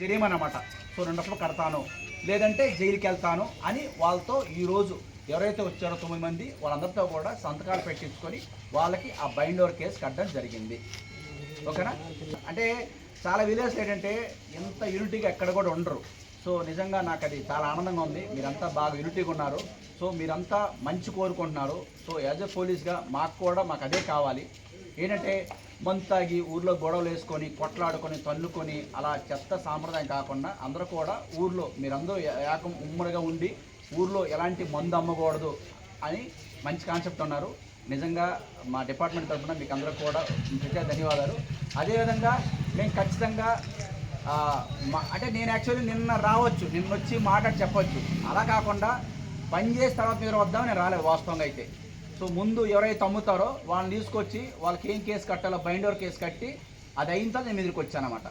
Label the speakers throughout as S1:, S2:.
S1: జరియమన్నమాట. So 2 లక్షలు కడతాను లేదంటే జైలుకి వెళ్తాను అని వాళ్ళతో ఈరోజు ఎవరైతే వచ్చారో 9 మంది వాళ్ళందరితో కూడా సంతకాలు పెట్టించుకొని వాళ్ళకి ఆ బైండ్ ఓవర్ కేసు కట్టడం జరిగింది. ఓకేనా? అంటే చాలా విలేజ్ ఏంటంటే ఇంత యూనిటీగా ఎక్కడ కూడా ఉండరు. సో నిజంగా నాకు అది చాలా ఆనందంగా ఉంది. మీరంతా బాగా యూనిటీగా ఉన్నారు. సో మీరంతా మంచి కోరుకుంటున్నారు. సో యాజ్ ఎ పోలీస్గా మాకు అదే కావాలి. ఏంటంటే మందు తాగి ఊర్లో గొడవలు వేసుకొని కొట్లాడుకొని తన్నుకొని అలా చెత్త సాంప్రదాయం కాకుండా అందరూ కూడా ఊర్లో మీరందరూ ఉమ్మడిగా ఉండి ఊర్లో ఎలాంటి మందు అమ్మకూడదు అని మంచి కాన్సెప్ట్ ఉన్నారు. నిజంగా మా డిపార్ట్మెంట్ తరఫున మీకు అందరూ కూడా ప్రత్యేక ధన్యవాదాలు. అదేవిధంగా మేము ఖచ్చితంగా అంటే నేను యాక్చువల్లీ నిన్న వచ్చి మాట్లాడి చెప్పొచ్చు. అలా కాకుండా పని చేసి తర్వాత మీరు వద్దామని నేను రాలేదు వాస్తవంగా అయితే. సో ముందు ఎవరైతే అమ్ముతారో వాళ్ళని తీసుకొచ్చి వాళ్ళకి ఏం కేసు కట్టాలో బైండ్ ఓవర్ కేసు కట్టి అది అయిన తర్వాత నేను మీ దగ్గరికి వచ్చానమాట.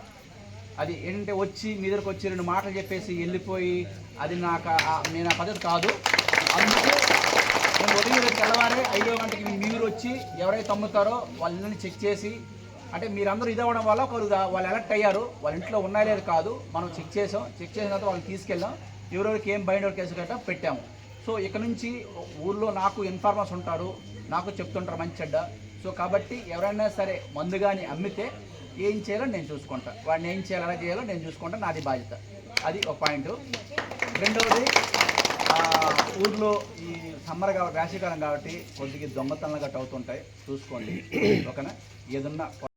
S1: అది ఏంటంటే వచ్చి మీ దగ్గరికి వచ్చి 2 మాటలు చెప్పేసి వెళ్ళిపోయి అది నేను ఆ పద్ధతి కాదు. అందుకే నేను ఉదయం తెల్లవారే 5 గంటకి మీరు వచ్చి ఎవరైతే అమ్ముతారో వాళ్ళని చెక్ చేసి అంటే మీరందరూ ఇది అవ్వడం వల్ల వాళ్ళు ఎలక్ట్ అయ్యారు. వాళ్ళ ఇంట్లో ఉన్నాయో లేదు కాదు మనం చెక్ చేసిన తర్వాత వాళ్ళని తీసుకెళ్ళాం. ఎవరెవరికి ఏం బైండ్ ఓవర్ కేసు కట్టా పెట్టాము. సో ఇక్కడ నుంచి ఊళ్ళో నాకు ఇన్ఫార్మర్స్ ఉంటారు, నాకు చెప్తుంటారు మంచి చెడ్డ. సో కాబట్టి ఎవరైనా సరే మందు కానీ అమ్మితే ఏం చేయాలో నేను చూసుకుంటా, వాడిని ఏం చేయాలో ఎలా చేయాలో నేను చూసుకుంటా, నాది బాధ్యత. అది ఒక పాయింట్. రెండవది ఊర్లో ఈ సమ్మర్ కాబట్టి వేసవికాలం కాబట్టి కొద్దిగా దొంగతనాలు గట్ట అవుతుంటాయి, చూసుకోండి. ఓకేనా? ఏదన్నా